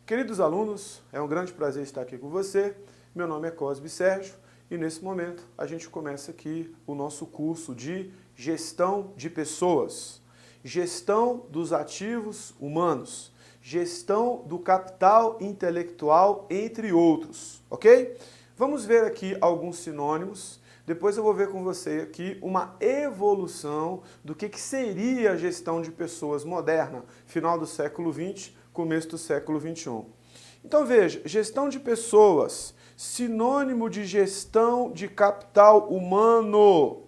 Queridos alunos, é um grande prazer estar aqui com você. Meu nome é Cosme Sérgio e nesse momento a gente começa aqui o nosso curso de Gestão de Pessoas, Gestão dos Ativos Humanos, Gestão do Capital Intelectual, entre outros, ok? Vamos ver aqui alguns sinônimos, depois eu vou ver com você aqui uma evolução do que seria a gestão de pessoas moderna, final do século XX, começo do século XXI. Então veja, gestão de pessoas, sinônimo de gestão de capital humano,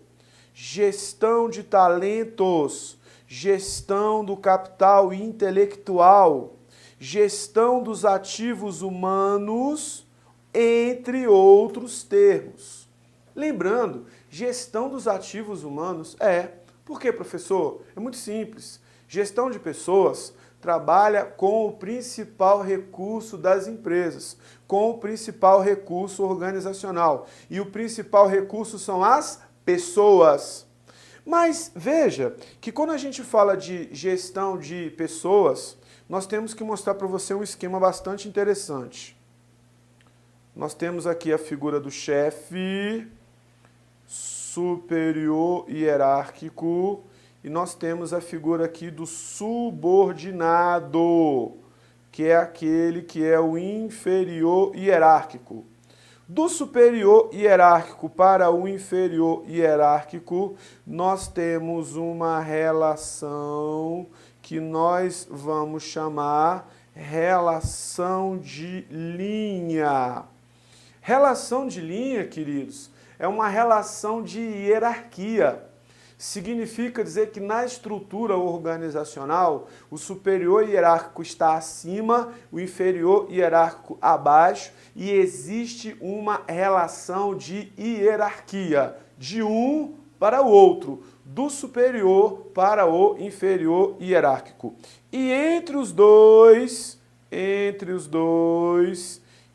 gestão de talentos, gestão do capital intelectual, gestão dos ativos humanos, entre outros termos. Lembrando, gestão dos ativos humanos por quê, professor? É muito simples. Gestão de pessoas trabalha com o principal recurso das empresas, com o principal recurso organizacional. E o principal recurso são as pessoas. Mas veja que quando a gente fala de gestão de pessoas, nós temos que mostrar para você um esquema bastante interessante. Nós temos aqui a figura do chefe, superior hierárquico, e nós temos a figura aqui do subordinado, que é aquele que é o inferior hierárquico. Do superior hierárquico para o inferior hierárquico, nós temos uma relação que nós vamos chamar relação de linha. Relação de linha, queridos, é uma relação de hierarquia. Significa dizer que na estrutura organizacional, o superior hierárquico está acima, o inferior hierárquico abaixo, e existe uma relação de hierarquia, de um para o outro, do superior para o inferior hierárquico. E entre os dois,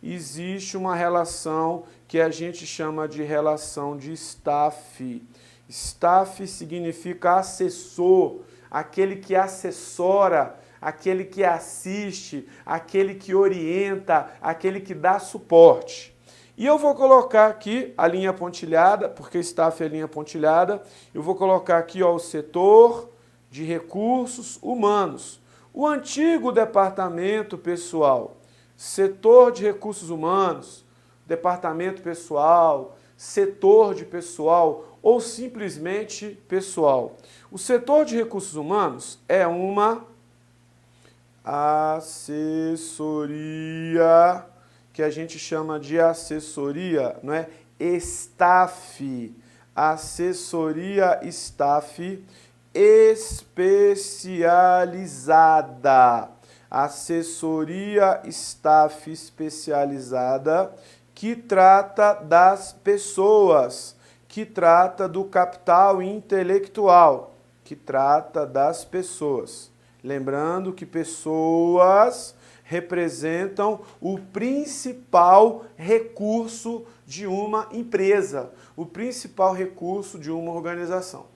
existe uma relação que a gente chama de relação de staff. Staff significa assessor, aquele que assessora, aquele que assiste, aquele que orienta, aquele que dá suporte. E eu vou colocar aqui a linha pontilhada, porque staff é linha pontilhada, eu vou colocar aqui o setor de recursos humanos. O antigo departamento pessoal, setor de recursos humanos, departamento pessoal, setor de pessoal ou simplesmente pessoal. O setor de recursos humanos é uma assessoria, que a gente chama de assessoria, não é? Staff, assessoria staff especializada. Assessoria staff especializada que trata das pessoas, que trata do capital intelectual, que trata das pessoas. Lembrando que pessoas representam o principal recurso de uma empresa, o principal recurso de uma organização.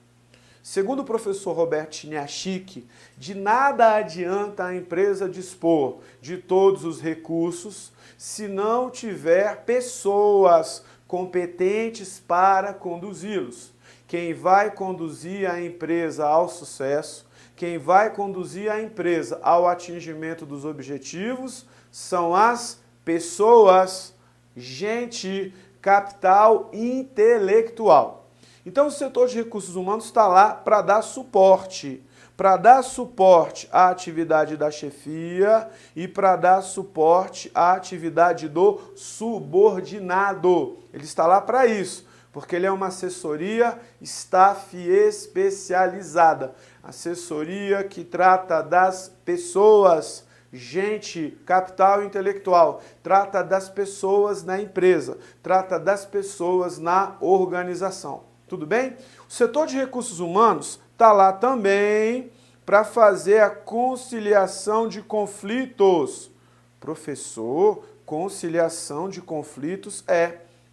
Segundo o professor Robert Chiniachik, de nada adianta a empresa dispor de todos os recursos se não tiver pessoas competentes para conduzi-los. Quem vai conduzir a empresa ao sucesso, quem vai conduzir a empresa ao atingimento dos objetivos são as pessoas, gente, capital intelectual. Então o setor de recursos humanos está lá para dar suporte à atividade da chefia e para dar suporte à atividade do subordinado. Ele está lá para isso, porque ele é uma assessoria staff especializada. Assessoria que trata das pessoas, gente, capital intelectual, trata das pessoas na empresa, trata das pessoas na organização. Tudo bem? O setor de recursos humanos está lá também para fazer a conciliação de conflitos. Professor, conciliação de conflitos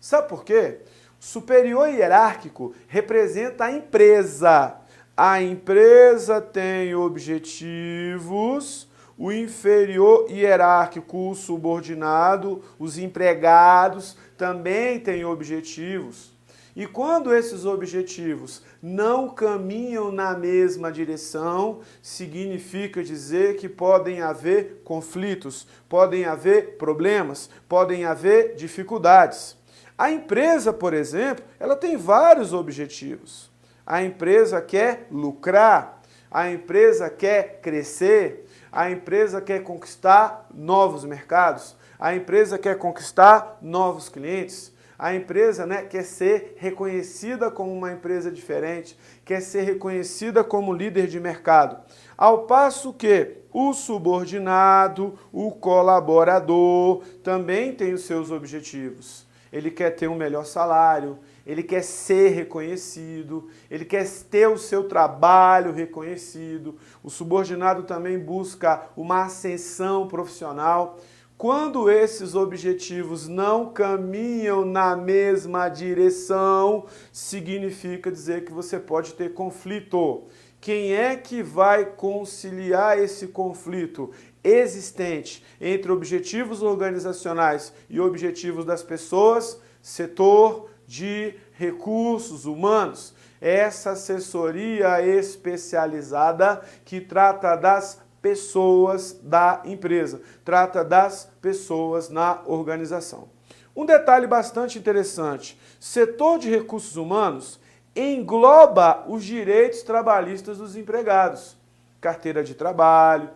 Sabe por quê? O superior hierárquico representa a empresa. A empresa tem objetivos, o inferior hierárquico, o subordinado, os empregados também têm objetivos. E quando esses objetivos não caminham na mesma direção, significa dizer que podem haver conflitos, podem haver problemas, podem haver dificuldades. A empresa, por exemplo, ela tem vários objetivos. A empresa quer lucrar, a empresa quer crescer, a empresa quer conquistar novos mercados, a empresa quer conquistar novos clientes. A empresa, quer ser reconhecida como uma empresa diferente, quer ser reconhecida como líder de mercado. Ao passo que o subordinado, o colaborador, também tem os seus objetivos. Ele quer ter um melhor salário, ele quer ser reconhecido, ele quer ter o seu trabalho reconhecido. O subordinado também busca uma ascensão profissional. Quando esses objetivos não caminham na mesma direção, significa dizer que você pode ter conflito. Quem é que vai conciliar esse conflito existente entre objetivos organizacionais e objetivos das pessoas? Setor de recursos humanos. Essa assessoria especializada que trata das pessoas da empresa, trata das pessoas na organização. Um detalhe bastante interessante, setor de recursos humanos engloba os direitos trabalhistas dos empregados, carteira de trabalho,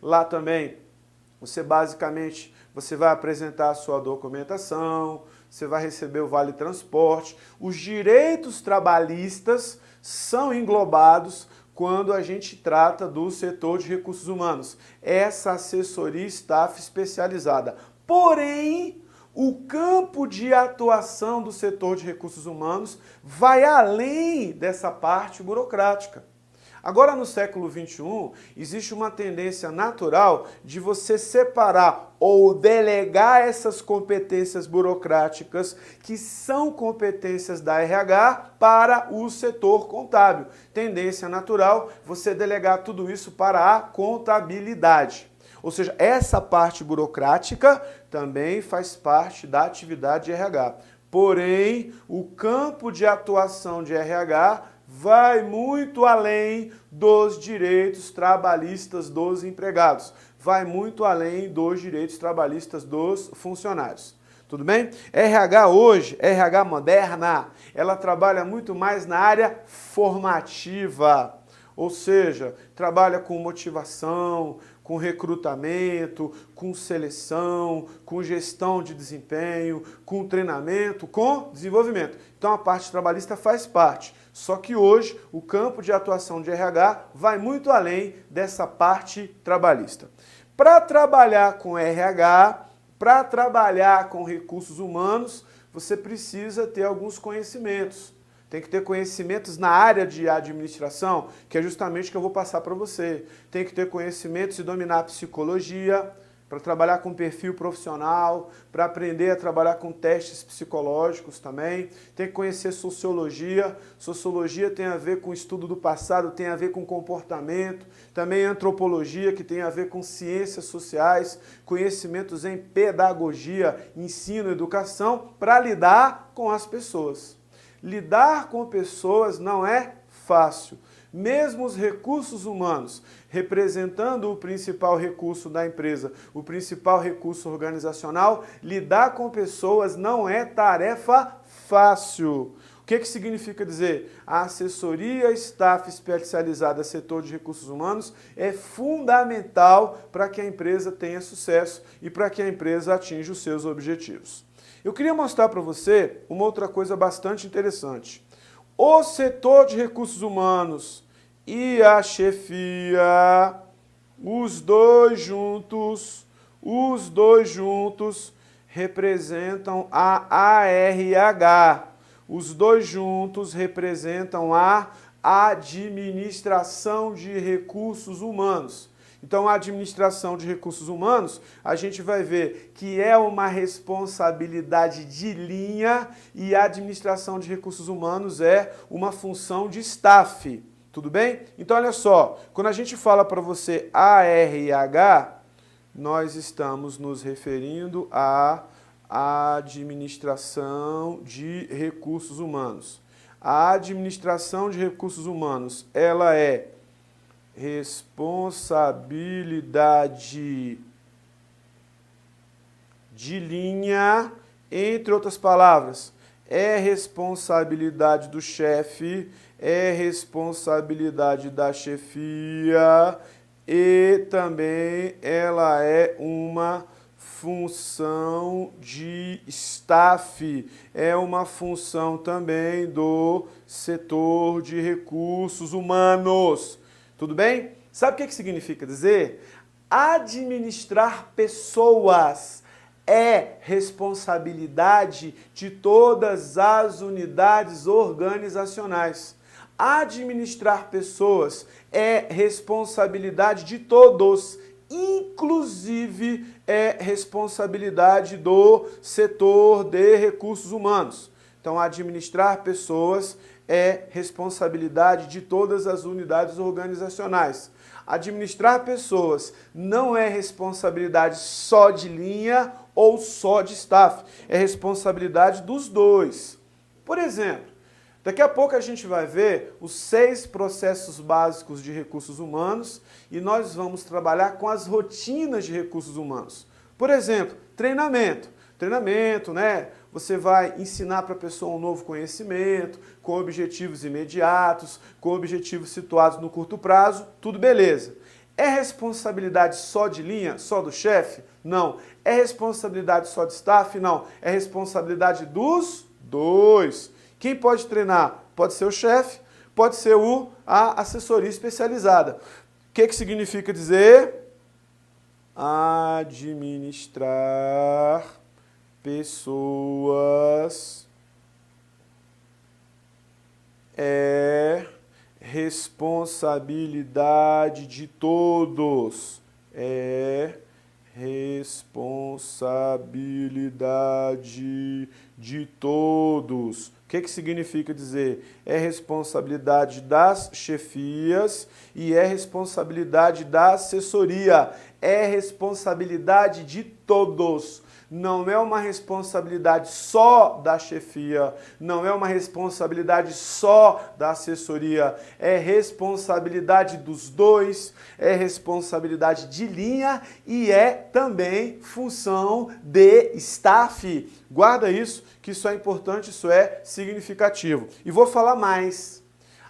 Lá também você basicamente vai apresentar a sua documentação, você vai receber o vale transporte. Os direitos trabalhistas são englobados quando a gente trata do setor de recursos humanos. Essa assessoria staff especializada. Porém, o campo de atuação do setor de recursos humanos vai além dessa parte burocrática. Agora, no século XXI, existe uma tendência natural de você separar ou delegar essas competências burocráticas, que são competências da RH, para o setor contábil. Tendência natural, você delegar tudo isso para a contabilidade. Ou seja, essa parte burocrática também faz parte da atividade de RH. Porém, o campo de atuação de RH vai muito além dos direitos trabalhistas dos empregados, vai muito além dos direitos trabalhistas dos funcionários. Tudo bem? RH hoje, RH moderna, ela trabalha muito mais na área formativa, ou seja, trabalha com motivação, com recrutamento, com seleção, com gestão de desempenho, com treinamento, com desenvolvimento. Então a parte trabalhista faz parte. Só que hoje o campo de atuação de RH vai muito além dessa parte trabalhista. Para trabalhar com RH, para trabalhar com recursos humanos, você precisa ter alguns conhecimentos. Tem que ter conhecimentos na área de administração, que é justamente o que eu vou passar para você. Tem que ter conhecimentos e dominar a psicologia, para trabalhar com perfil profissional, para aprender a trabalhar com testes psicológicos também. Tem que conhecer sociologia. Sociologia tem a ver com estudo do passado, tem a ver com comportamento. Também antropologia, que tem a ver com ciências sociais, conhecimentos em pedagogia, ensino, educação, para lidar com as pessoas. Lidar com pessoas não é fácil. Mesmo os recursos humanos, representando o principal recurso da empresa, o principal recurso organizacional, lidar com pessoas não é tarefa fácil. O que significa dizer? A assessoria staff especializada setor de recursos humanos é fundamental para que a empresa tenha sucesso e para que a empresa atinja os seus objetivos. Eu queria mostrar para você uma outra coisa bastante interessante. O setor de recursos humanos e a chefia, os dois juntos representam a ARH. Os dois juntos representam a administração de recursos humanos. Então, a administração de recursos humanos, a gente vai ver que é uma responsabilidade de linha e a administração de recursos humanos é uma função de staff. Tudo bem? Então, olha só, quando a gente fala para você ARH, nós estamos nos referindo à administração de recursos humanos. A administração de recursos humanos, ela é responsabilidade de linha, entre outras palavras, é responsabilidade do chefe, é responsabilidade da chefia e também ela é uma função de staff, é uma função também do setor de recursos humanos. Tudo bem? Sabe o que significa dizer? Administrar pessoas é responsabilidade de todas as unidades organizacionais. Administrar pessoas é responsabilidade de todos, inclusive é responsabilidade do setor de recursos humanos. Então, administrar pessoas é responsabilidade de todas as unidades organizacionais. Administrar pessoas não é responsabilidade só de linha ou só de staff, é responsabilidade dos dois. Por exemplo, daqui a pouco a gente vai ver os 6 processos básicos de recursos humanos e nós vamos trabalhar com as rotinas de recursos humanos. Por exemplo, treinamento. Treinamento, né? Você vai ensinar para a pessoa um novo conhecimento, com objetivos imediatos, com objetivos situados no curto prazo, tudo beleza. É responsabilidade só de linha, só do chefe? Não. É responsabilidade só de staff? Não. É responsabilidade dos dois. Quem pode treinar? Pode ser o chefe, pode ser a assessoria especializada. O que significa dizer? Administrar pessoas é responsabilidade de todos. É responsabilidade de todos. O que significa dizer? É responsabilidade das chefias e é responsabilidade da assessoria. É responsabilidade de todos. Não é uma responsabilidade só da chefia, não é uma responsabilidade só da assessoria, é responsabilidade dos dois, é responsabilidade de linha e é também função de staff. Guarda isso, que isso é importante, isso é significativo. E vou falar mais.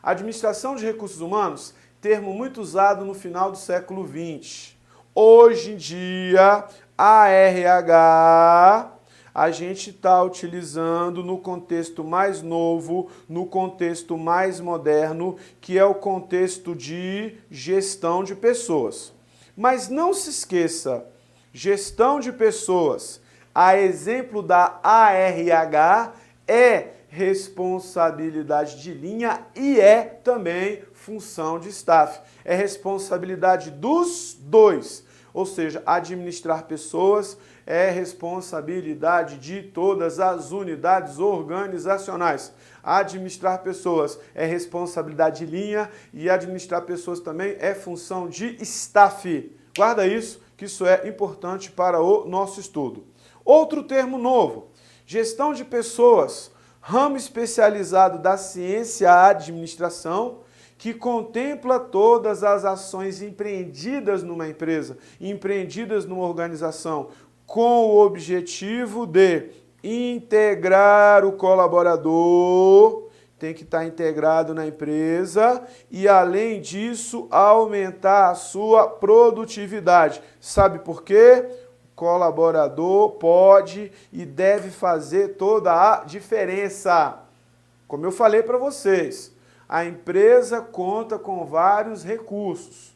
Administração de recursos humanos, termo muito usado no final do século XX. Hoje em dia, ARH, a gente está utilizando no contexto mais novo, no contexto mais moderno, que é o contexto de gestão de pessoas. Mas não se esqueça, gestão de pessoas, a exemplo da ARH, é responsabilidade de linha e é também função de staff. É responsabilidade dos dois. Ou seja, administrar pessoas é responsabilidade de todas as unidades organizacionais. Administrar pessoas é responsabilidade de linha e administrar pessoas também é função de staff. Guarda isso, que isso é importante para o nosso estudo. Outro termo novo, gestão de pessoas, ramo especializado da ciência à administração, que contempla todas as ações empreendidas numa empresa, empreendidas numa organização, com o objetivo de integrar o colaborador, tem que estar integrado na empresa, e além disso, aumentar a sua produtividade. Sabe por quê? O colaborador pode e deve fazer toda a diferença. Como eu falei para vocês, a empresa conta com vários recursos.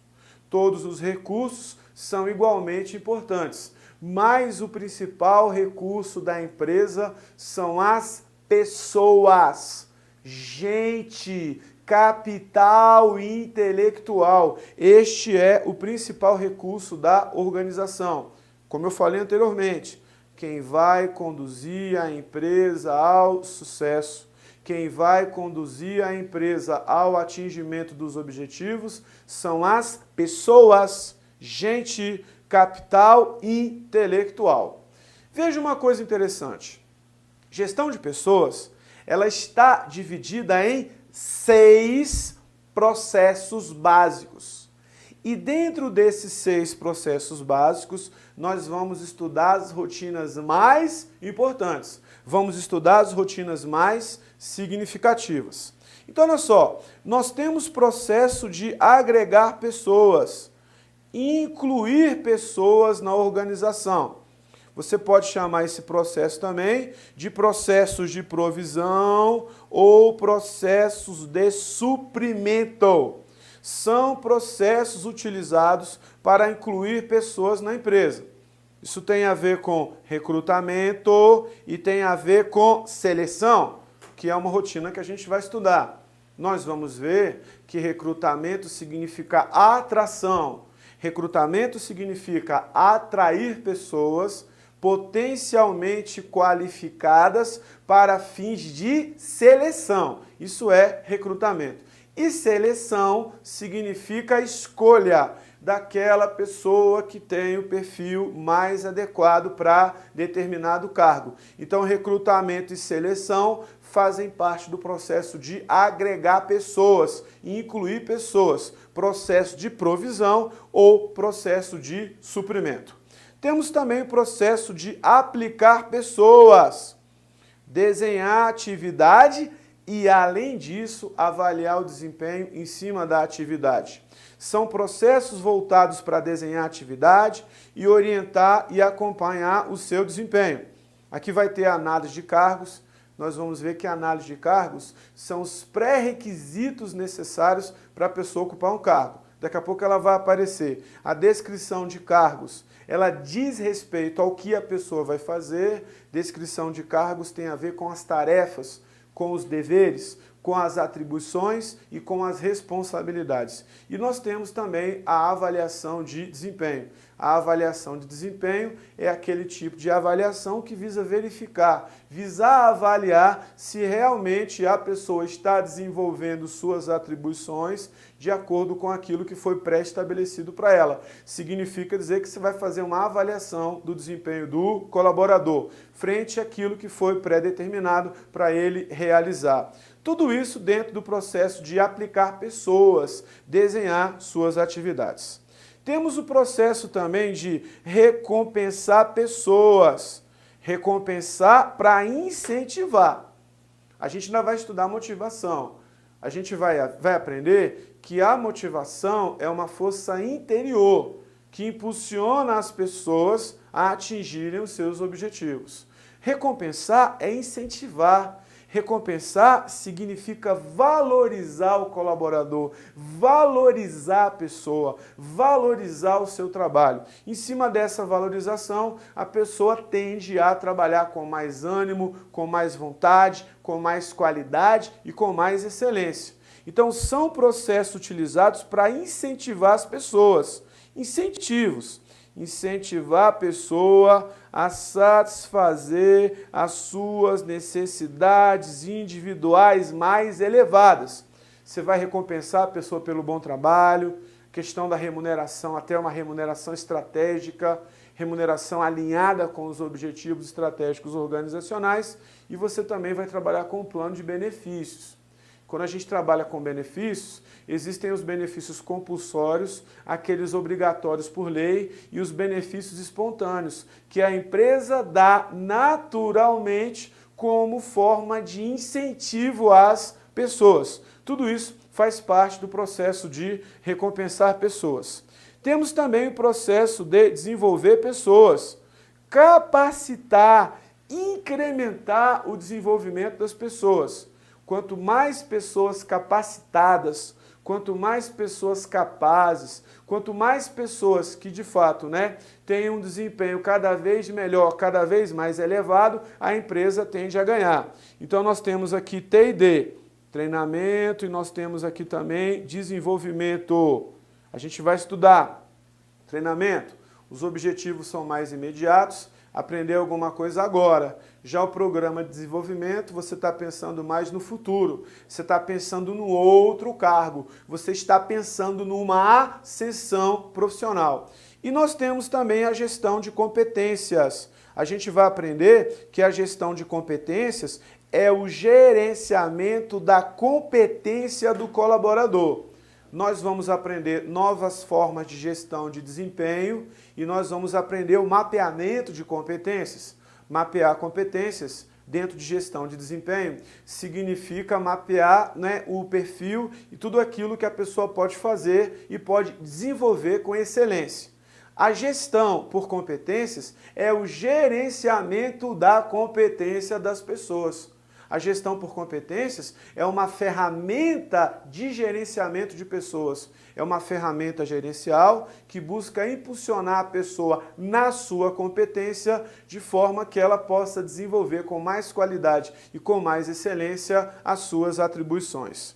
Todos os recursos são igualmente importantes, mas o principal recurso da empresa são as pessoas. Gente, capital intelectual. Este é o principal recurso da organização. Como eu falei anteriormente, quem vai conduzir a empresa ao sucesso, quem vai conduzir a empresa ao atingimento dos objetivos são as pessoas, gente, capital intelectual. Veja uma coisa interessante. Gestão de pessoas, ela está dividida em 6 processos básicos. E dentro desses 6 processos básicos, nós vamos estudar as rotinas mais importantes. Vamos estudar as rotinas mais significativas. Então, olha só, nós temos processo de agregar pessoas, incluir pessoas na organização. Você pode chamar esse processo também de processos de provisão ou processos de suprimento. São processos utilizados para incluir pessoas na empresa. Isso tem a ver com recrutamento e tem a ver com seleção, que é uma rotina que a gente vai estudar. Nós vamos ver que recrutamento significa atração. Recrutamento significa atrair pessoas potencialmente qualificadas para fins de seleção. Isso é recrutamento. E seleção significa escolha daquela pessoa que tem o perfil mais adequado para determinado cargo. Então, recrutamento e seleção fazem parte do processo de agregar pessoas e incluir pessoas, processo de provisão ou processo de suprimento. Temos também o processo de aplicar pessoas, desenhar atividade e, além disso, avaliar o desempenho em cima da atividade. São processos voltados para desenhar a atividade e orientar e acompanhar o seu desempenho. Aqui vai ter a análise de cargos. Nós vamos ver que a análise de cargos são os pré-requisitos necessários para a pessoa ocupar um cargo. Daqui a pouco ela vai aparecer. A descrição de cargos, ela diz respeito ao que a pessoa vai fazer. Descrição de cargos tem a ver com as tarefas, com os deveres, com as atribuições e com as responsabilidades. E nós temos também a avaliação de desempenho. A avaliação de desempenho é aquele tipo de avaliação que visa verificar, visar avaliar se realmente a pessoa está desenvolvendo suas atribuições de acordo com aquilo que foi pré-estabelecido para ela. Significa dizer que você vai fazer uma avaliação do desempenho do colaborador frente àquilo que foi pré-determinado para ele realizar. Tudo isso dentro do processo de aplicar pessoas, desenhar suas atividades. Temos o processo também de recompensar pessoas. Recompensar para incentivar. A gente ainda vai estudar motivação. A gente vai aprender que a motivação é uma força interior que impulsiona as pessoas a atingirem os seus objetivos. Recompensar é incentivar. Recompensar significa valorizar o colaborador, valorizar a pessoa, valorizar o seu trabalho. Em cima dessa valorização, a pessoa tende a trabalhar com mais ânimo, com mais vontade, com mais qualidade e com mais excelência. Então, são processos utilizados para incentivar as pessoas. Incentivos. Incentivar a pessoa a satisfazer as suas necessidades individuais mais elevadas. Você vai recompensar a pessoa pelo bom trabalho, questão da remuneração, até uma remuneração estratégica, remuneração alinhada com os objetivos estratégicos organizacionais, e você também vai trabalhar com um plano de benefícios. Quando a gente trabalha com benefícios, existem os benefícios compulsórios, aqueles obrigatórios por lei, e os benefícios espontâneos, que a empresa dá naturalmente como forma de incentivo às pessoas. Tudo isso faz parte do processo de recompensar pessoas. Temos também o processo de desenvolver pessoas, capacitar, incrementar o desenvolvimento das pessoas. Quanto mais pessoas capacitadas, quanto mais pessoas capazes, quanto mais pessoas que de fato têm um desempenho cada vez melhor, cada vez mais elevado, a empresa tende a ganhar. Então nós temos aqui T&D, treinamento, e nós temos aqui também desenvolvimento. A gente vai estudar treinamento. Os objetivos são mais imediatos, aprender alguma coisa agora. Já o programa de desenvolvimento, você está pensando mais no futuro, você está pensando no outro cargo, você está pensando numa ascensão profissional. E nós temos também a gestão de competências. A gente vai aprender que a gestão de competências é o gerenciamento da competência do colaborador. Nós vamos aprender novas formas de gestão de desempenho e nós vamos aprender o mapeamento de competências. Mapear competências dentro de gestão de desempenho significa mapear, né, o perfil e tudo aquilo que a pessoa pode fazer e pode desenvolver com excelência. A gestão por competências é o gerenciamento da competência das pessoas. A gestão por competências é uma ferramenta de gerenciamento de pessoas. É uma ferramenta gerencial que busca impulsionar a pessoa na sua competência de forma que ela possa desenvolver com mais qualidade e com mais excelência as suas atribuições.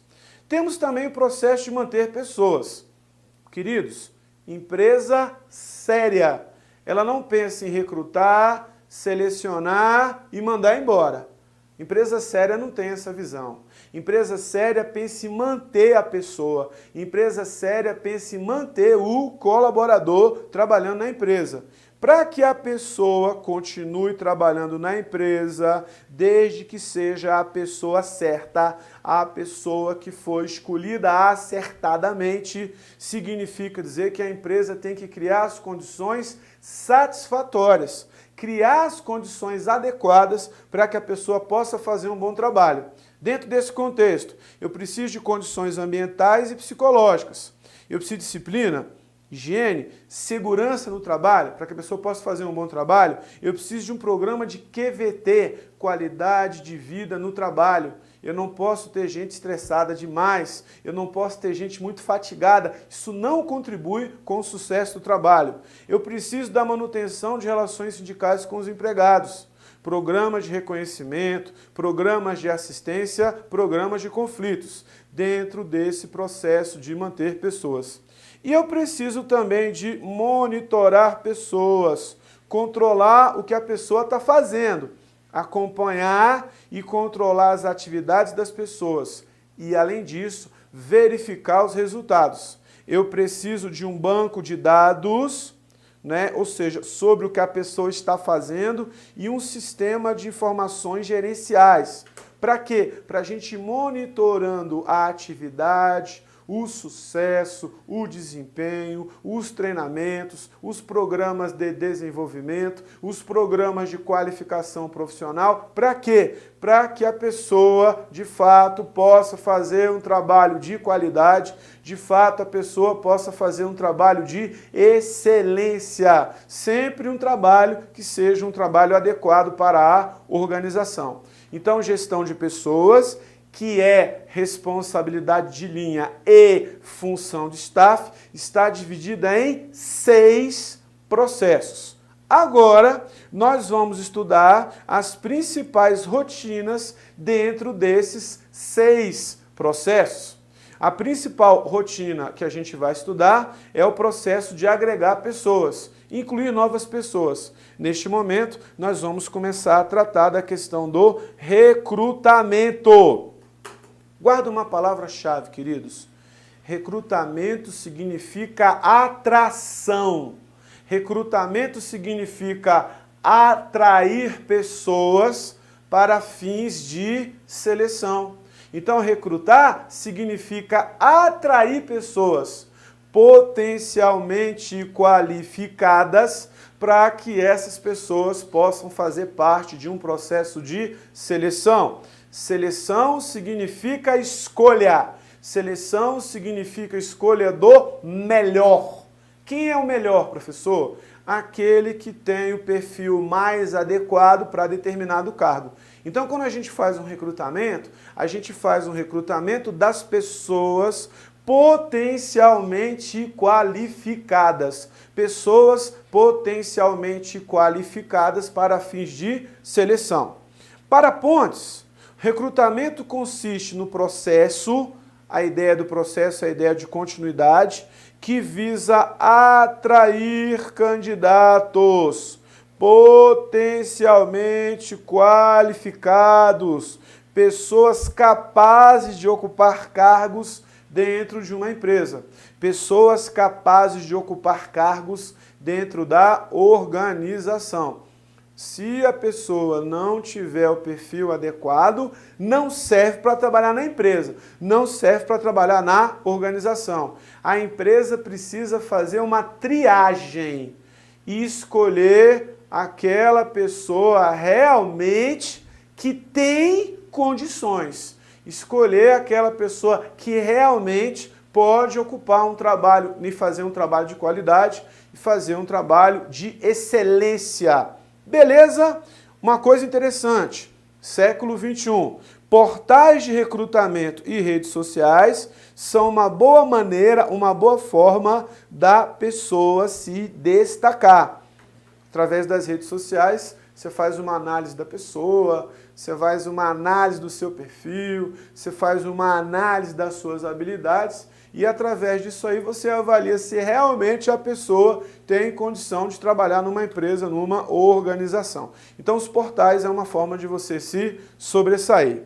Temos também o processo de manter pessoas. Queridos, empresa séria. Ela não pensa em recrutar, selecionar e mandar embora. Empresa séria não tem essa visão. Empresa séria pensa em manter a pessoa. Empresa séria pensa em manter o colaborador trabalhando na empresa. Para que a pessoa continue trabalhando na empresa, desde que seja a pessoa certa, a pessoa que foi escolhida acertadamente, significa dizer que a empresa tem que criar as condições satisfatórias, criar as condições adequadas para que a pessoa possa fazer um bom trabalho. Dentro desse contexto, eu preciso de condições ambientais e psicológicas. Eu preciso de disciplina, higiene, segurança no trabalho, para que a pessoa possa fazer um bom trabalho. Eu preciso de um programa de QVT, qualidade de vida no trabalho. Eu não posso ter gente estressada demais, eu não posso ter gente muito fatigada, isso não contribui com o sucesso do trabalho. Eu preciso da manutenção de relações sindicais com os empregados, programas de reconhecimento, programas de assistência, programas de conflitos, dentro desse processo de manter pessoas. E eu preciso também de monitorar pessoas, controlar o que a pessoa está fazendo, acompanhar e controlar as atividades das pessoas e, além disso, verificar os resultados. Eu preciso de um banco de dados, né? Ou seja, sobre o que a pessoa está fazendo e um sistema de informações gerenciais. Para quê? Para a gente ir monitorando a atividade, o sucesso, o desempenho, os treinamentos, os programas de desenvolvimento, os programas de qualificação profissional. Para quê? Para que a pessoa, de fato, possa fazer um trabalho de qualidade, de fato, a pessoa possa fazer um trabalho de excelência. Sempre um trabalho que seja um trabalho adequado para a organização. Então, gestão de pessoas, que é responsabilidade de linha e função de staff, está dividida em 6 processos. Agora, nós vamos estudar as principais rotinas dentro desses 6 processos. A principal rotina que a gente vai estudar é o processo de agregar pessoas, incluir novas pessoas. Neste momento, nós vamos começar a tratar da questão do recrutamento. Guarda uma palavra-chave, queridos. Recrutamento significa atração. Recrutamento significa atrair pessoas para fins de seleção. Então, recrutar significa atrair pessoas potencialmente qualificadas para que essas pessoas possam fazer parte de um processo de seleção. Seleção significa escolha. Seleção significa escolha do melhor. Quem é o melhor, professor? Aquele que tem o perfil mais adequado para determinado cargo. Então, quando a gente faz um recrutamento das pessoas potencialmente qualificadas. Pessoas potencialmente qualificadas para fins de seleção. Para pontes, recrutamento consiste no processo, a ideia do processo é a ideia de continuidade, que visa atrair candidatos potencialmente qualificados, pessoas capazes de ocupar cargos dentro de uma empresa, pessoas capazes de ocupar cargos dentro da organização. Se a pessoa não tiver o perfil adequado, não serve para trabalhar na empresa, não serve para trabalhar na organização. A empresa precisa fazer uma triagem e escolher aquela pessoa realmente que tem condições. Escolher aquela pessoa que realmente pode ocupar um trabalho e fazer um trabalho de qualidade e fazer um trabalho de excelência. Beleza? Uma coisa interessante, século XXI, portais de recrutamento e redes sociais são uma boa maneira, uma boa forma da pessoa se destacar. Através das redes sociais, você faz uma análise da pessoa, você faz uma análise do seu perfil, você faz uma análise das suas habilidades e através disso aí você avalia se realmente a pessoa tem condição de trabalhar numa empresa, numa organização. Então os portais é uma forma de você se sobressair.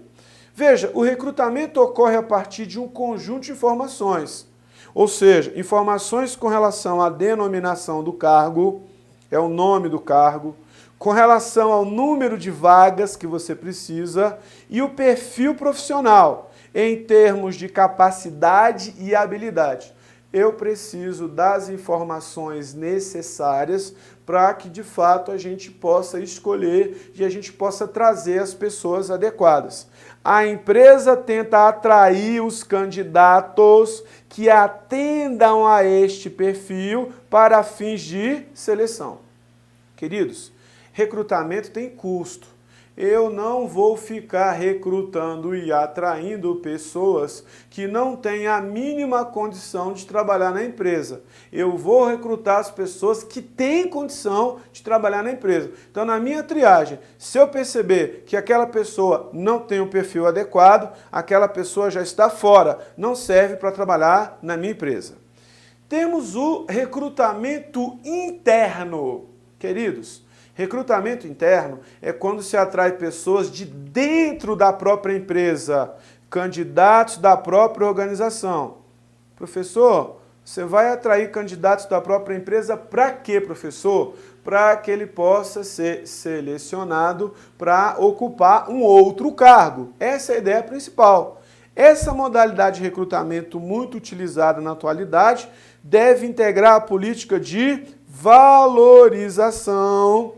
Veja, o recrutamento ocorre a partir de um conjunto de informações, ou seja, informações com relação à denominação do cargo, é o nome do cargo, com relação ao número de vagas que você precisa e o perfil profissional, em termos de capacidade e habilidade. Eu preciso das informações necessárias para que, de fato, a gente possa escolher e a gente possa trazer as pessoas adequadas. A empresa tenta atrair os candidatos que atendam a este perfil para fins de seleção. Queridos, recrutamento tem custo. Eu não vou ficar recrutando e atraindo pessoas que não têm a mínima condição de trabalhar na empresa. Eu vou recrutar as pessoas que têm condição de trabalhar na empresa. Então, na minha triagem, se eu perceber que aquela pessoa não tem o perfil adequado, aquela pessoa já está fora, não serve para trabalhar na minha empresa. Temos o recrutamento interno, queridos. Recrutamento interno é quando se atrai pessoas de dentro da própria empresa, candidatos da própria organização. Professor, você vai atrair candidatos da própria empresa para quê, professor? Para que ele possa ser selecionado para ocupar um outro cargo. Essa é a ideia principal. Essa modalidade de recrutamento muito utilizada na atualidade deve integrar a política de valorização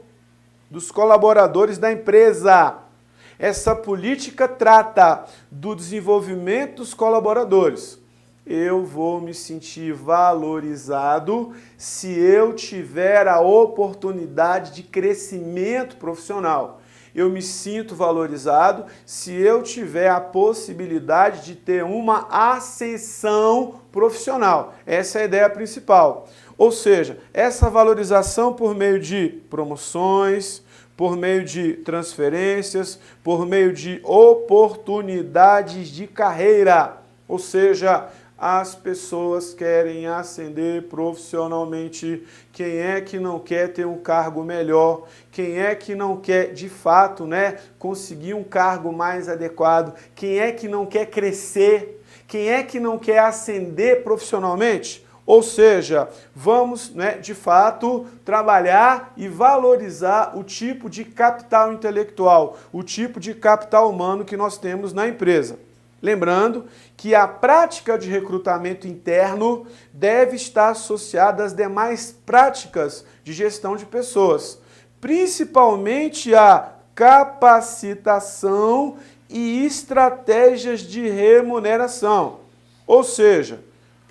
dos colaboradores da empresa. Essa política trata do desenvolvimento dos colaboradores. Eu vou me sentir valorizado se eu tiver a oportunidade de crescimento profissional. Eu me sinto valorizado se eu tiver a possibilidade de ter uma ascensão profissional. Essa é a ideia principal. Ou seja, essa valorização por meio de promoções, por meio de transferências, por meio de oportunidades de carreira. Ou seja, as pessoas querem ascender profissionalmente. Quem é que não quer ter um cargo melhor? Quem é que não quer, de fato, conseguir um cargo mais adequado? Quem é que não quer crescer? Quem é que não quer ascender profissionalmente? Ou seja, vamos, de fato, trabalhar e valorizar o tipo de capital intelectual, o tipo de capital humano que nós temos na empresa. Lembrando que a prática de recrutamento interno deve estar associada às demais práticas de gestão de pessoas, principalmente a capacitação e estratégias de remuneração. Ou seja,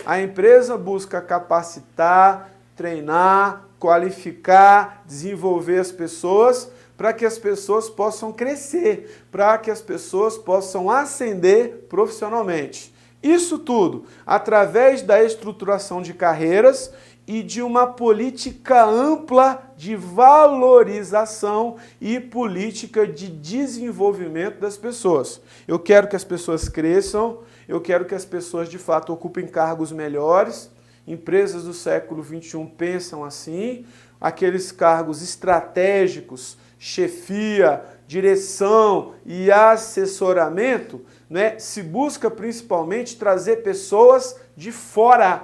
a empresa busca capacitar, treinar, qualificar, desenvolver as pessoas para que as pessoas possam crescer, para que as pessoas possam ascender profissionalmente. Isso tudo através da estruturação de carreiras e de uma política ampla de valorização e política de desenvolvimento das pessoas. Eu quero que as pessoas cresçam, eu quero que as pessoas de fato ocupem cargos melhores. Empresas do século XXI pensam assim, aqueles cargos estratégicos, chefia, direção e assessoramento, né, se busca principalmente trazer pessoas de fora,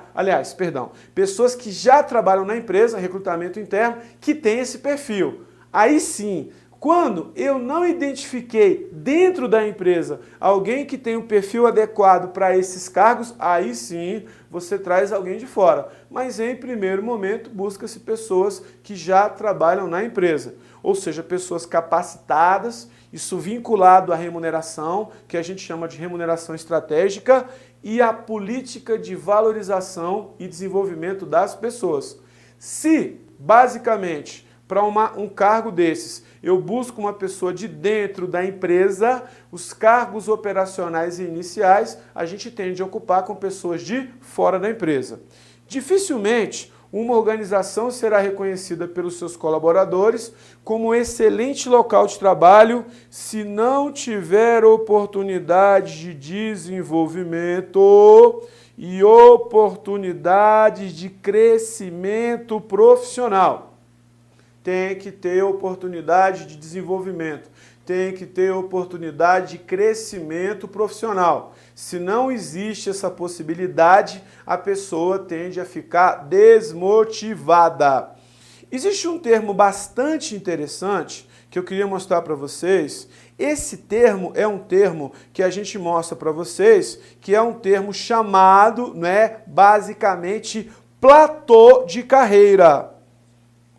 pessoas que já trabalham na empresa, recrutamento interno, que tem esse perfil. Aí sim, quando eu não identifiquei dentro da empresa alguém que tem um perfil adequado para esses cargos, aí sim você traz alguém de fora. Mas em primeiro momento busca-se pessoas que já trabalham na empresa, ou seja, pessoas capacitadas, isso vinculado à remuneração, que a gente chama de remuneração estratégica, e a política de valorização e desenvolvimento das pessoas. Se, basicamente, para um cargo desses, eu busco uma pessoa de dentro da empresa, os cargos operacionais e iniciais a gente tende a ocupar com pessoas de fora da empresa. Dificilmente uma organização será reconhecida pelos seus colaboradores como um excelente local de trabalho se não tiver oportunidade de desenvolvimento e oportunidades de crescimento profissional. Tem que ter oportunidade de desenvolvimento, tem que ter oportunidade de crescimento profissional. Se não existe essa possibilidade, a pessoa tende a ficar desmotivada. Existe um termo bastante interessante que eu queria mostrar para vocês. Esse termo é um termo que a gente mostra para vocês, que é um termo chamado, né, basicamente, platô de carreira.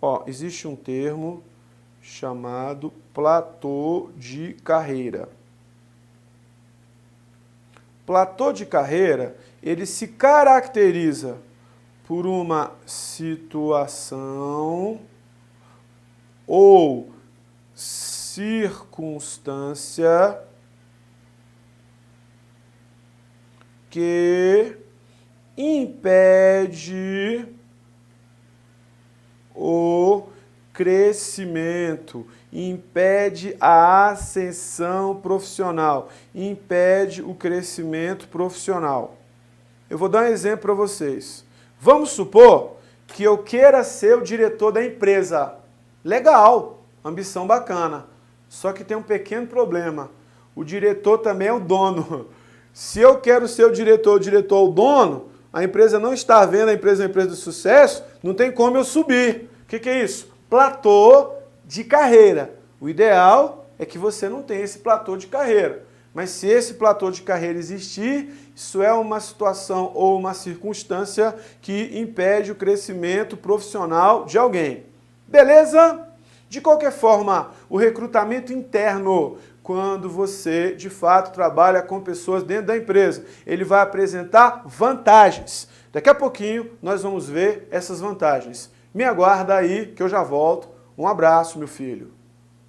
Ó, existe um termo chamado platô de carreira. Platô de carreira, ele se caracteriza por uma situação ou circunstância que impede o crescimento, impede a ascensão profissional, impede o crescimento profissional. Eu vou dar um exemplo para vocês. Vamos supor que eu queira ser o diretor da empresa. Legal, ambição bacana. Só que tem um pequeno problema. O diretor também é o dono. Se eu quero ser o diretor o dono, a empresa não está vendo, a empresa é uma empresa de sucesso, não tem como eu subir. O que é isso? Platô de carreira. O ideal é que você não tenha esse platô de carreira. Mas se esse platô de carreira existir, isso é uma situação ou uma circunstância que impede o crescimento profissional de alguém. Beleza? De qualquer forma, o recrutamento interno, quando você, de fato, trabalha com pessoas dentro da empresa, ele vai apresentar vantagens. Daqui a pouquinho nós vamos ver essas vantagens. Me aguarda aí que eu já volto. Um abraço, meu filho.